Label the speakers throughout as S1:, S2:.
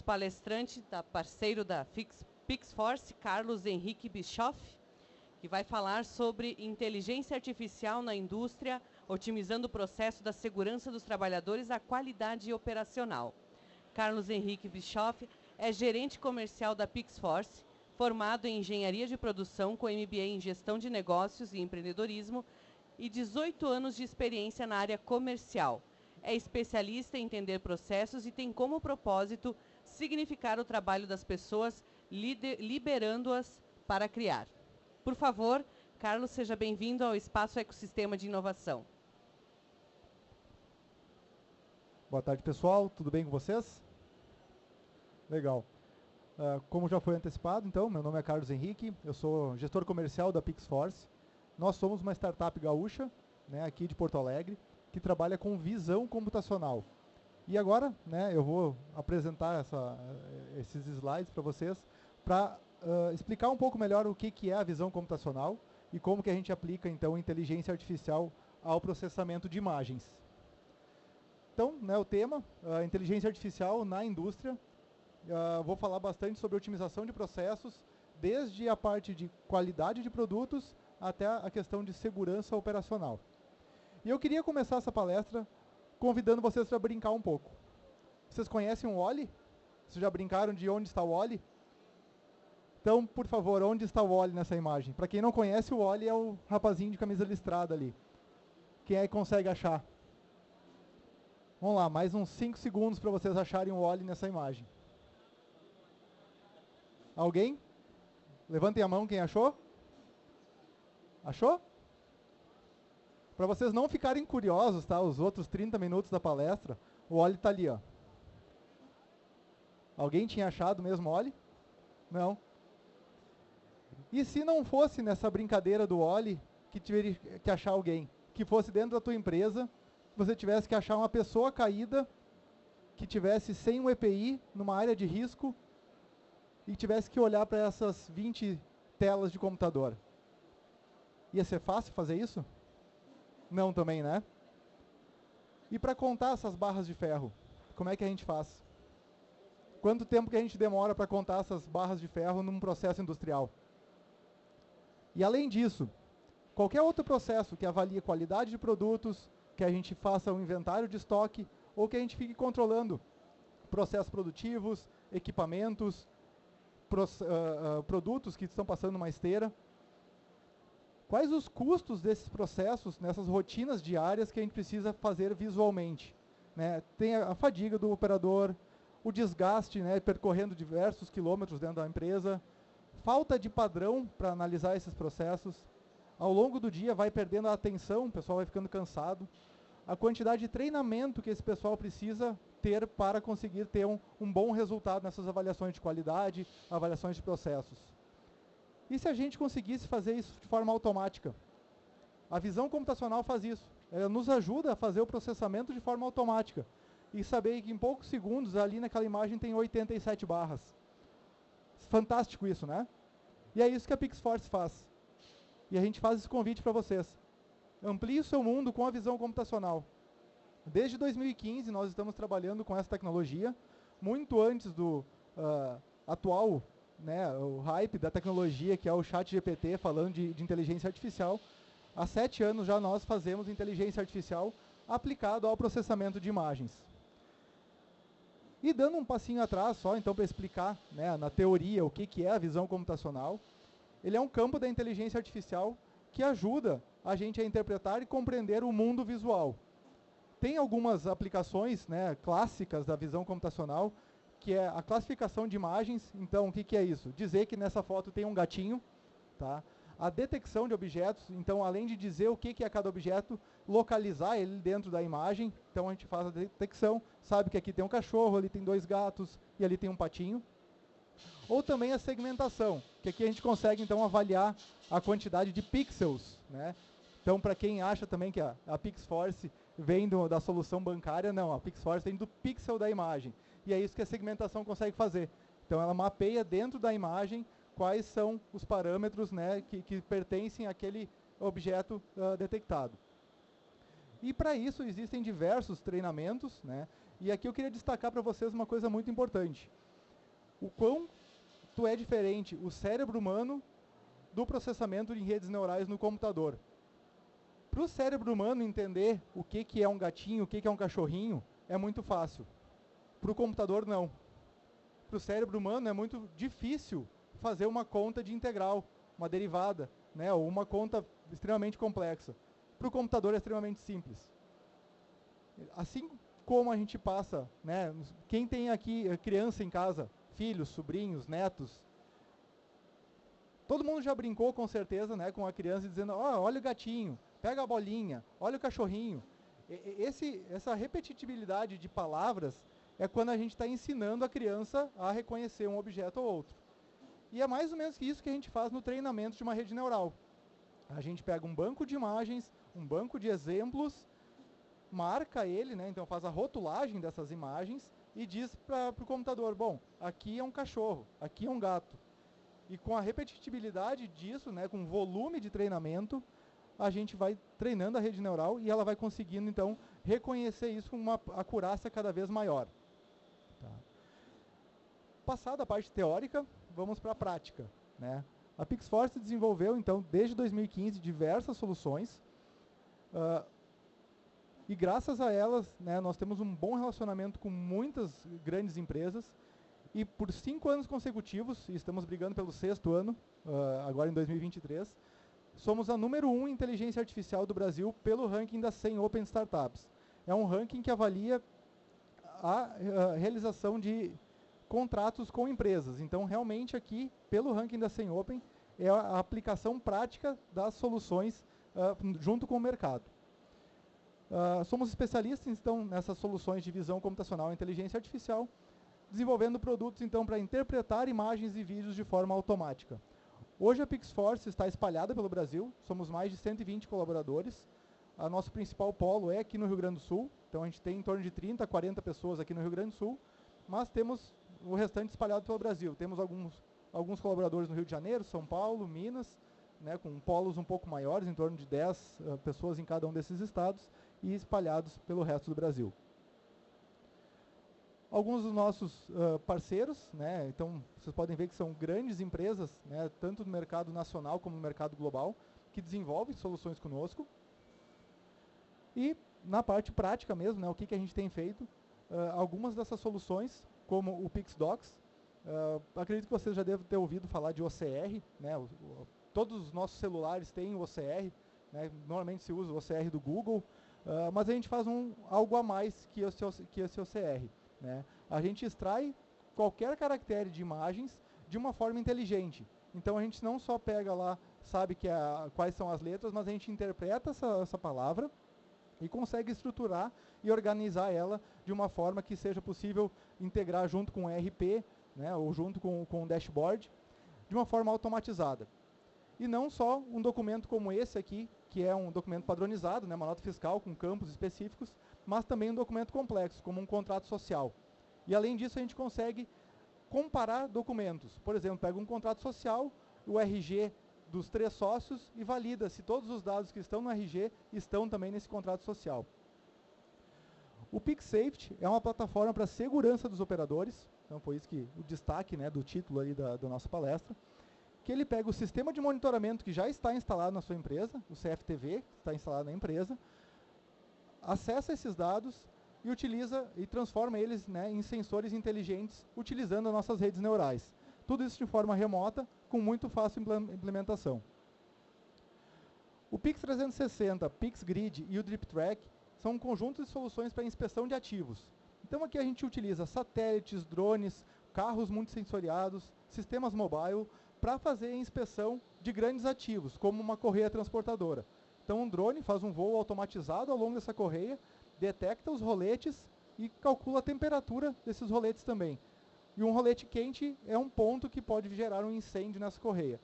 S1: palestrante, parceiro da Pixforce, Carlos Henrique Bischoff, que vai falar sobre inteligência artificial na indústria, otimizando o processo da segurança dos trabalhadores à qualidade operacional. Carlos Henrique Bischoff é gerente comercial da Pixforce, formado em engenharia de produção com MBA em gestão de negócios e empreendedorismo e 18 anos de experiência na área comercial. É especialista em entender processos e tem como propósito significar o trabalho das pessoas, liberando-as para criar. Por favor, Carlos, seja bem-vindo ao Espaço Ecossistema de Inovação.
S2: Boa tarde, pessoal. Tudo bem com vocês? Legal. Como já foi antecipado, então, meu nome é Carlos Henrique, eu sou gestor comercial da Pixforce. Nós somos uma startup gaúcha, né, aqui de Porto Alegre, que trabalha com visão computacional. E agora, né, eu vou apresentar esses slides para vocês para explicar um pouco melhor o que é a visão computacional e como que a gente aplica, então, inteligência artificial ao processamento de imagens. Então, né, o tema, inteligência artificial na indústria. Vou falar bastante sobre otimização de processos, desde a parte de qualidade de produtos até a questão de segurança operacional. E eu queria começar essa palestra convidando vocês para brincar um pouco. Vocês conhecem o Wall-E? Vocês já brincaram de onde está o Wall-E? Então, por favor, onde está o Wall-E nessa imagem? Para quem não conhece, o Wall-E é o rapazinho de camisa listrada ali. Quem é que consegue achar? Vamos lá, mais uns 5 segundos para vocês acharem o Wall-E nessa imagem. Alguém? Levantem a mão quem achou. Achou? Para vocês não ficarem curiosos, tá? Os outros 30 minutos da palestra, o Wall-E está ali, ó. Alguém tinha achado mesmo o Wall-E? Não. E se não fosse nessa brincadeira do Wall-E que tiveria que achar alguém, que fosse dentro da tua empresa, você tivesse que achar uma pessoa caída, que tivesse sem um EPI, numa área de risco, e tivesse que olhar para essas 20 telas de computador. Ia ser fácil fazer isso? Não também, né? E para contar essas barras de ferro, como é que a gente faz? Quanto tempo que a gente demora para contar essas barras de ferro num processo industrial? E além disso, qualquer outro processo que avalie qualidade de produtos, que a gente faça um inventário de estoque, ou que a gente fique controlando processos produtivos, equipamentos, produtos que estão passando numa esteira. Quais os custos desses processos, nessas rotinas diárias que a gente precisa fazer visualmente? Né? Tem a fadiga do operador, o desgaste, né, percorrendo diversos quilômetros dentro da empresa, falta de padrão para analisar esses processos. Ao longo do dia vai perdendo a atenção, o pessoal vai ficando cansado. A quantidade de treinamento que esse pessoal precisa ter para conseguir ter um bom resultado nessas avaliações de qualidade, avaliações de processos. E se a gente conseguisse fazer isso de forma automática? A visão computacional faz isso. Ela nos ajuda a fazer o processamento de forma automática. E saber que em poucos segundos, ali naquela imagem, tem 87 barras. Fantástico isso, né? E é isso que a Pixforce faz. E a gente faz esse convite para vocês. Amplie o seu mundo com a visão computacional. Desde 2015, nós estamos trabalhando com essa tecnologia, muito antes do atual, né, o hype da tecnologia, que é o ChatGPT, falando de inteligência artificial. Há 7 anos já nós fazemos inteligência artificial aplicado ao processamento de imagens. E dando um passinho atrás, só então para explicar, né, na teoria o que é a visão computacional, ele é um campo da inteligência artificial que ajuda a gente a interpretar e compreender o mundo visual. Tem algumas aplicações, né, clássicas da visão computacional, que é a classificação de imagens. Então, o que é isso? Dizer que nessa foto tem um gatinho, tá? A detecção de objetos, então, além de dizer o que é cada objeto, localizar ele dentro da imagem. Então, a gente faz a detecção, sabe que aqui tem um cachorro, ali tem 2 gatos e ali tem um patinho. Ou também a segmentação, que aqui a gente consegue, então, avaliar a quantidade de pixels, né? Então, para quem acha também que a Pixforce vem da solução bancária, não, a Pixforce vem do pixel da imagem. E é isso que a segmentação consegue fazer. Então, ela mapeia dentro da imagem quais são os parâmetros, né, que pertencem àquele objeto detectado. E para isso existem diversos treinamentos, né? E aqui eu queria destacar para vocês uma coisa muito importante. o quão tu é diferente, o cérebro humano, do processamento em redes neurais no computador. Para o cérebro humano entender o que é um gatinho, o que é um cachorrinho, é muito fácil. Para o computador, não. Para o cérebro humano é muito difícil fazer uma conta de integral, uma derivada, né, ou uma conta extremamente complexa. Para o computador é extremamente simples. Assim como a gente passa, né, quem tem aqui criança em casa, filhos, sobrinhos, netos, todo mundo já brincou com certeza, né, com a criança dizendo, olha o gatinho, pega a bolinha, olha o cachorrinho. Essa repetitividade de palavras é quando a gente está ensinando a criança a reconhecer um objeto ou outro. E é mais ou menos isso que a gente faz no treinamento de uma rede neural. A gente pega um banco de imagens, um banco de exemplos, marca ele, né, então faz a rotulagem dessas imagens e diz para o computador, bom, aqui é um cachorro, aqui é um gato. E com a repetitividade disso, né, com o volume de treinamento, a gente vai treinando a rede neural e ela vai conseguindo, então, reconhecer isso com uma acurácia cada vez maior. Tá. Passada a parte teórica, vamos para a prática, né? A Pixforce desenvolveu, então, desde 2015, diversas soluções, e graças a elas, né, nós temos um bom relacionamento com muitas grandes empresas, e por 5 anos consecutivos, e estamos brigando pelo 6º ano, agora em 2023, somos a número 1 em inteligência artificial do Brasil pelo ranking das 100 Open Startups. É um ranking que avalia a realização de contratos com empresas. Então, realmente aqui, pelo ranking da 100 Open, é a aplicação prática das soluções junto com o mercado. Somos especialistas, então, nessas soluções de visão computacional e inteligência artificial, desenvolvendo produtos, então, para interpretar imagens e vídeos de forma automática. Hoje a Pixforce está espalhada pelo Brasil, somos mais de 120 colaboradores. A nosso principal polo é aqui no Rio Grande do Sul, então a gente tem em torno de 30 a 40 pessoas aqui no Rio Grande do Sul, mas temos o restante espalhado pelo Brasil. Temos alguns colaboradores no Rio de Janeiro, São Paulo, Minas, né, com polos um pouco maiores, em torno de 10 pessoas em cada um desses estados, e espalhados pelo resto do Brasil. Alguns dos nossos parceiros, né, então vocês podem ver que são grandes empresas, né, tanto no mercado nacional como no mercado global, que desenvolvem soluções conosco. E na parte prática mesmo, né, o que a gente tem feito, algumas dessas soluções, como o PixDocs, acredito que vocês já devem ter ouvido falar de OCR, né, todos os nossos celulares têm o OCR, né, normalmente se usa o OCR do Google, mas a gente faz algo a mais que esse OCR. Né? A gente extrai qualquer caractere de imagens de uma forma inteligente. Então a gente não só pega lá, sabe quais são as letras, mas a gente interpreta essa palavra e consegue estruturar e organizar ela de uma forma que seja possível integrar junto com o ERP, né, ou junto com o dashboard, de uma forma automatizada. E não só um documento como esse aqui, que é um documento padronizado, né, uma nota fiscal com campos específicos, mas também um documento complexo, como um contrato social. E além disso, a gente consegue comparar documentos. Por exemplo, pega um contrato social, o RG dos 3 sócios e valida se todos os dados que estão no RG estão também nesse contrato social. O PixSafety é uma plataforma para segurança dos operadores, então foi isso que o destaque, né, do título aí da nossa palestra, que ele pega o sistema de monitoramento que já está instalado na sua empresa, o CFTV, que está instalado na empresa, acessa esses dados e utiliza e transforma eles, né, em sensores inteligentes, utilizando as nossas redes neurais. Tudo isso de forma remota, com muito fácil implementação. O Pix 360, Pix Grid e o DripTrack são um conjunto de soluções para inspeção de ativos. Então aqui a gente utiliza satélites, drones, carros multissensoriados, sistemas mobile, para fazer a inspeção de grandes ativos, como uma correia transportadora. Então um drone faz um voo automatizado ao longo dessa correia, detecta os roletes e calcula a temperatura desses roletes também. E um rolete quente é um ponto que pode gerar um incêndio nessa correia.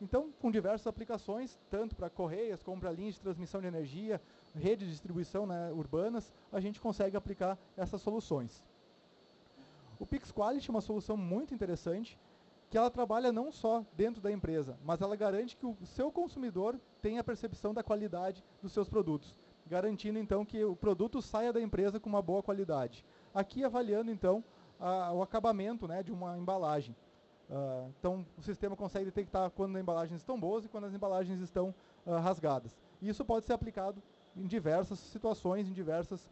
S2: Então, com diversas aplicações, tanto para correias como para linhas de transmissão de energia, redes de distribuição, né, urbanas, a gente consegue aplicar essas soluções. O PixQuality é uma solução muito interessante, que ela trabalha não só dentro da empresa, mas ela garante que o seu consumidor tenha a percepção da qualidade dos seus produtos, garantindo então que o produto saia da empresa com uma boa qualidade. Aqui avaliando então o acabamento, né, de uma embalagem. Então, o sistema consegue detectar quando as embalagens estão boas e quando as embalagens estão rasgadas. E isso pode ser aplicado em diversas situações, em diversos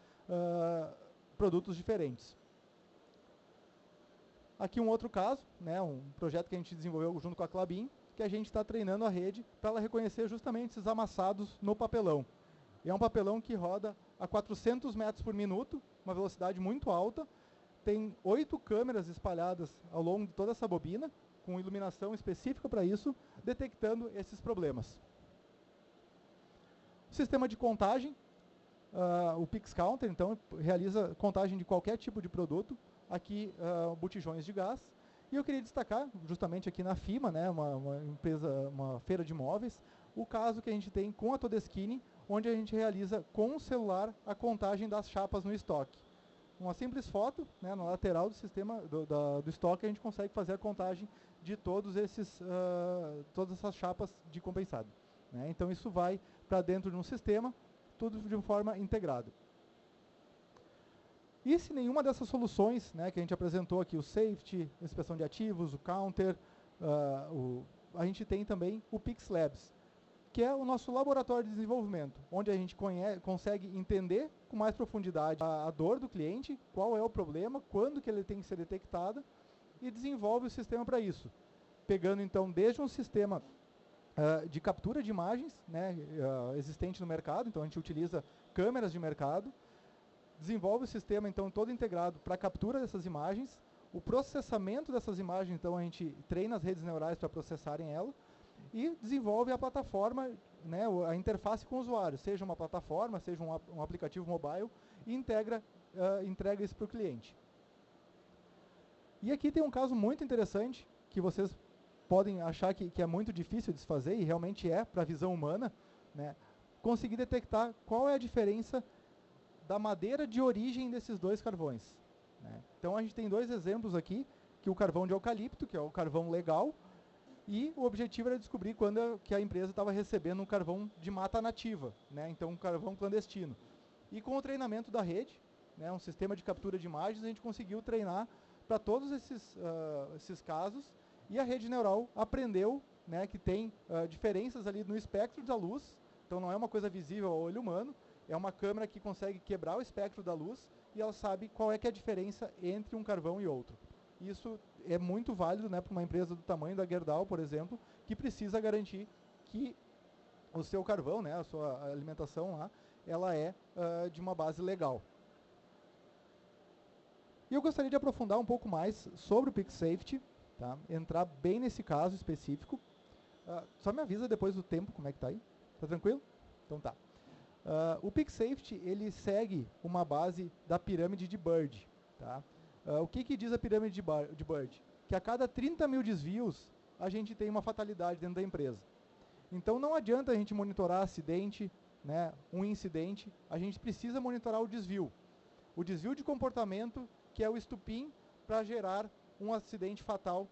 S2: produtos diferentes. Aqui um outro caso, né, um projeto que a gente desenvolveu junto com a Klabin, que a gente está treinando a rede para ela reconhecer justamente esses amassados no papelão. E é um papelão que roda a 400 metros por minuto, uma velocidade muito alta. Tem 8 câmeras espalhadas ao longo de toda essa bobina, com iluminação específica para isso, detectando esses problemas. Sistema de contagem, o Pix Counter, então, realiza contagem de qualquer tipo de produto. Aqui, botijões de gás. E eu queria destacar, justamente aqui na FIMA, né, uma feira de móveis, o caso que a gente tem com a Todeskine, onde a gente realiza com o celular a contagem das chapas no estoque. Uma simples foto, né, na lateral do sistema do estoque, a gente consegue fazer a contagem de todas essas chapas de compensado. Né? Então isso vai para dentro de um sistema, tudo de uma forma integrada. E se nenhuma dessas soluções, né, que a gente apresentou aqui, o Safety, a inspeção de ativos, o Counter, a gente tem também o Pix Labs, que é o nosso laboratório de desenvolvimento, onde a gente consegue entender com mais profundidade a dor do cliente, qual é o problema, quando que ele tem que ser detectado, e desenvolve o sistema para isso. Pegando então desde um sistema de captura de imagens, né, existente no mercado, então a gente utiliza câmeras de mercado, desenvolve o sistema então todo integrado para a captura dessas imagens, o processamento dessas imagens, então a gente treina as redes neurais para processarem ela, e desenvolve a plataforma, né, a interface com o usuário, seja uma plataforma, seja um aplicativo mobile, e entrega isso para o cliente. E aqui tem um caso muito interessante, que vocês podem achar que é muito difícil de se fazer, e realmente é, para a visão humana, né, conseguir detectar qual é a diferença da madeira de origem desses dois carvões. Né. Então a gente tem dois exemplos aqui, que o carvão de eucalipto, que é o carvão legal, e o objetivo era descobrir quando que a empresa estava recebendo um carvão de mata nativa, né, então um carvão clandestino. E com o treinamento da rede, né, um sistema de captura de imagens, a gente conseguiu treinar para todos esses casos, e a rede neural aprendeu, né, que tem diferenças ali no espectro da luz, então não é uma coisa visível ao olho humano, é uma câmera que consegue quebrar o espectro da luz e ela sabe qual é que é a diferença entre um carvão e outro. Isso é muito válido, né, para uma empresa do tamanho da Gerdau, por exemplo, que precisa garantir que o seu carvão, né, a sua alimentação lá, ela é de uma base legal. E eu gostaria de aprofundar um pouco mais sobre o Pix Safety, tá? Entrar bem nesse caso específico. Só me avisa depois do tempo, como é que está aí? Tá tranquilo? Então tá. O Pix Safety, ele segue uma base da pirâmide de Bird. Tá? O que diz a pirâmide de Bird? Que a cada 30 mil desvios, a gente tem uma fatalidade dentro da empresa. Então não adianta a gente monitorar acidente, né, um incidente, a gente precisa monitorar o desvio. O desvio de comportamento, que é o estupim para gerar um acidente fatal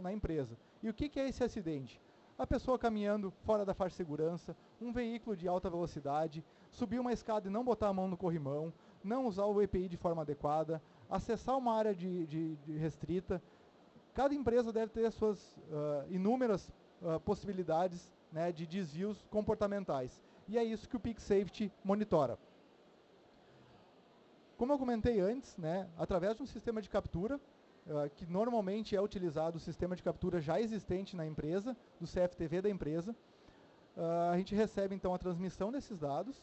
S2: na empresa. E o que é esse acidente? A pessoa caminhando fora da faixa de segurança, um veículo de alta velocidade, subir uma escada e não botar a mão no corrimão, não usar o EPI de forma adequada, acessar uma área de restrita. Cada empresa deve ter suas inúmeras possibilidades, né, de desvios comportamentais. E é isso que o Pix Safety monitora. Como eu comentei antes, né, através de um sistema de captura, que normalmente é utilizado o sistema de captura já existente na empresa, do CFTV da empresa, a gente recebe então a transmissão desses dados,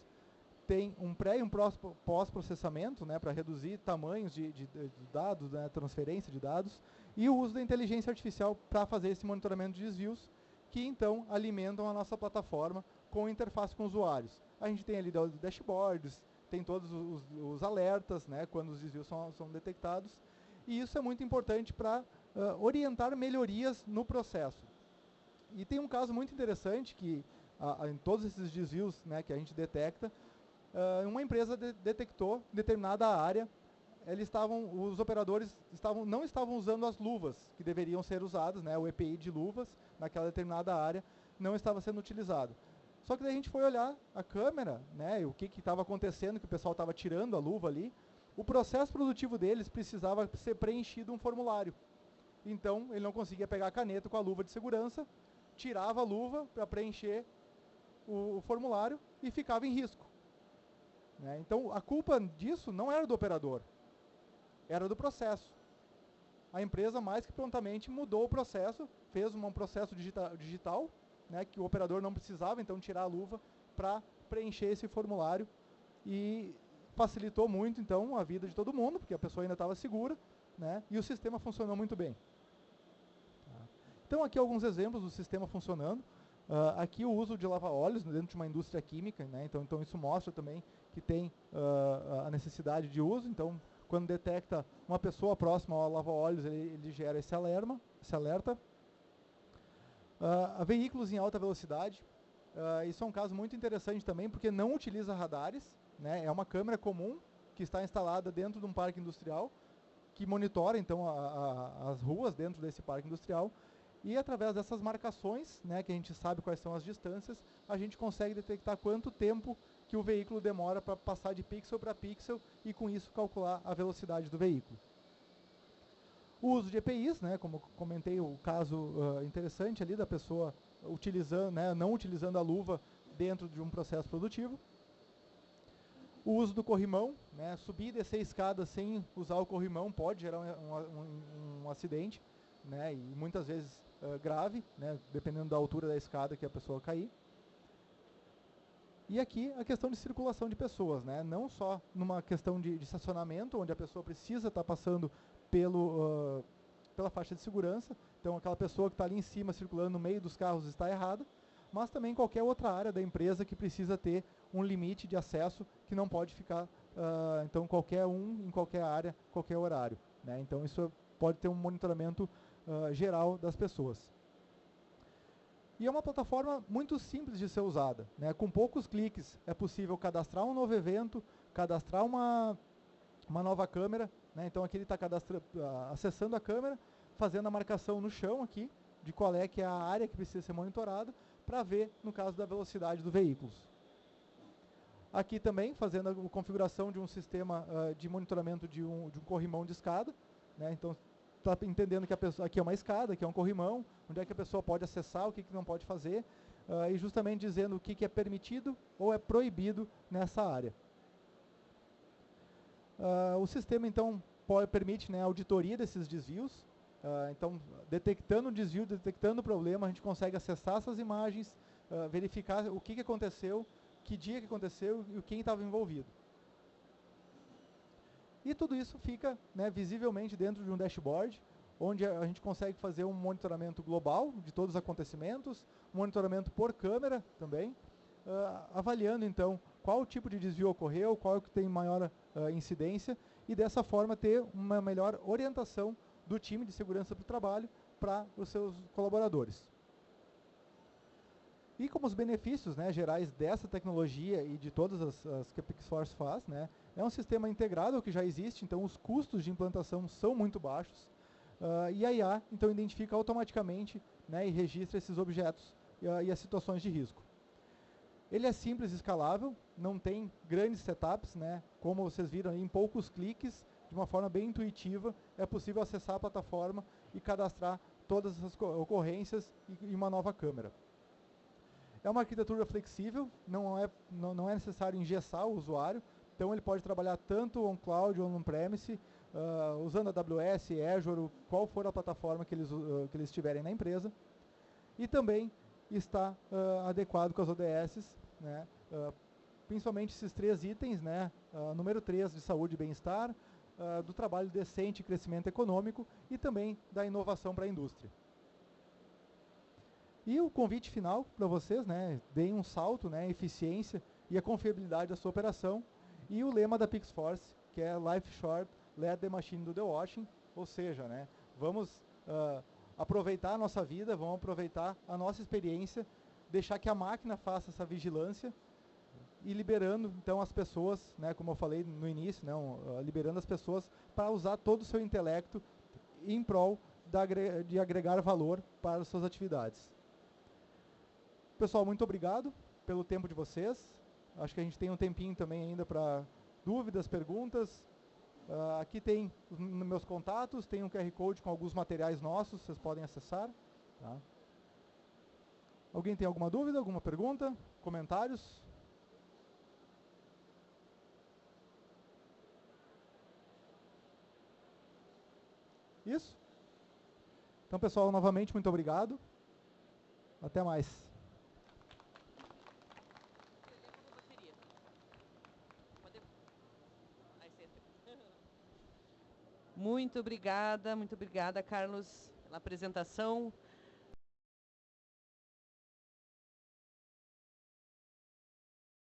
S2: tem um pré e um pós-processamento, né, para reduzir tamanhos de dados, né, transferência de dados, e o uso da inteligência artificial para fazer esse monitoramento de desvios, que então alimentam a nossa plataforma com interface com usuários. A gente tem ali dashboards, tem todos os alertas, né, quando os desvios são detectados, e isso é muito importante para orientar melhorias no processo. E tem um caso muito interessante que, em todos esses desvios, né, que a gente detecta, uma empresa detectou determinada área, os operadores não estavam usando as luvas que deveriam ser usadas, né, o EPI de luvas naquela determinada área não estava sendo utilizado. Só que daí a gente foi olhar a câmera, né, o que estava acontecendo, que o pessoal estava tirando a luva ali, O processo produtivo deles precisava ser preenchido um formulário. Então, ele não conseguia pegar a caneta com a luva de segurança, tirava a luva para preencher o formulário e ficava em risco. Né? Então, a culpa disso não era do operador, era do processo. A empresa, mais que prontamente, mudou o processo, fez um processo digital, né, que o operador não precisava, então, tirar a luva para preencher esse formulário e facilitou muito, então, a vida de todo mundo, porque a pessoa ainda estava segura, né, e o sistema funcionou muito bem. Então, aqui alguns exemplos do sistema funcionando. Aqui o uso de lava-óleos dentro de uma indústria química, né, então isso mostra também que tem a necessidade de uso. Então, quando detecta uma pessoa próxima ao lava-óleos, ele gera esse alerta. Veículos em alta velocidade. Isso é um caso muito interessante também, porque não utiliza radares, né, é uma câmera comum que está instalada dentro de um parque industrial, que monitora então as ruas dentro desse parque industrial, e através dessas marcações, né, que a gente sabe quais são as distâncias, a gente consegue detectar quanto tempo que o veículo demora para passar de pixel para pixel e com isso calcular a velocidade do veículo. O uso de EPIs, né, como comentei, o caso interessante ali da pessoa utilizando, né, não utilizando a luva dentro de um processo produtivo. O uso do corrimão, né, subir e descer a escada sem usar o corrimão pode gerar um acidente, né, e muitas vezes grave, né, dependendo da altura da escada que a pessoa cair. E aqui a questão de circulação de pessoas, né, não só numa questão de estacionamento, onde a pessoa precisa estar passando pela faixa de segurança, então aquela pessoa que está ali em cima circulando no meio dos carros está errada, mas também qualquer outra área da empresa que precisa ter um limite de acesso que não pode ficar, então qualquer um em qualquer área, qualquer horário, né? Então isso pode ter um monitoramento geral das pessoas. E é uma plataforma muito simples de ser usada, né? Com poucos cliques é possível cadastrar um novo evento, cadastrar uma nova câmera, né? Então aqui ele está acessando a câmera, fazendo a marcação no chão aqui, de qual é que é a área que precisa ser monitorada, para ver, no caso da velocidade do veículo. Aqui também, fazendo a configuração de um sistema de monitoramento de um corrimão de escada, né? Então, está entendendo que aqui é uma escada, aqui é um corrimão, onde é que a pessoa pode acessar, o que não pode fazer, e justamente dizendo o que é permitido ou é proibido nessa área. O sistema, então, permite, né, a auditoria desses desvios. Então, detectando o desvio, detectando o problema, a gente consegue acessar essas imagens, verificar o que aconteceu, que dia que aconteceu e quem estava envolvido. E tudo isso fica, né, visivelmente dentro de um dashboard, onde a gente consegue fazer um monitoramento global de todos os acontecimentos, monitoramento por câmera também, avaliando então qual tipo de desvio ocorreu, qual é o que tem maior incidência, e dessa forma ter uma melhor orientação do time de segurança do trabalho para os seus colaboradores. E como os benefícios, né, gerais dessa tecnologia e de todas as que a PixForce faz, né, é um sistema integrado que já existe, então os custos de implantação são muito baixos, e a IA então identifica automaticamente, né, e registra esses objetos e as situações de risco. Ele é simples e escalável, não tem grandes setups, né, como vocês viram aí, em poucos cliques, de uma forma bem intuitiva, é possível acessar a plataforma e cadastrar todas as ocorrências e uma nova câmera. É uma arquitetura flexível, não é necessário engessar o usuário, então ele pode trabalhar tanto on-cloud ou on-premise, usando a AWS, Azure, qual for a plataforma que eles tiverem na empresa, e também está adequado com as ODS, né, principalmente esses 3 itens, né, número 3 de saúde e bem-estar, do trabalho decente e crescimento econômico e também da inovação para a indústria. E o convite final para vocês, né, deem um salto, né, eficiência e a confiabilidade da sua operação, e o lema da PixForce, que é Life Short, Let the Machine do the Washing, ou seja, né, vamos aproveitar a nossa vida, vamos aproveitar a nossa experiência, deixar que a máquina faça essa vigilância e liberando então as pessoas, né, como eu falei no início, né, liberando as pessoas para usar todo o seu intelecto em prol de agregar valor para as suas atividades. Pessoal, muito obrigado pelo tempo de vocês. Acho que a gente tem um tempinho também ainda para dúvidas, perguntas. Aqui tem os meus contatos, tem um QR Code com alguns materiais nossos, vocês podem acessar. Tá? Alguém tem alguma dúvida, alguma pergunta, comentários? Isso? Então, pessoal, novamente, muito obrigado. Até mais.
S1: Muito obrigada, Carlos, pela apresentação.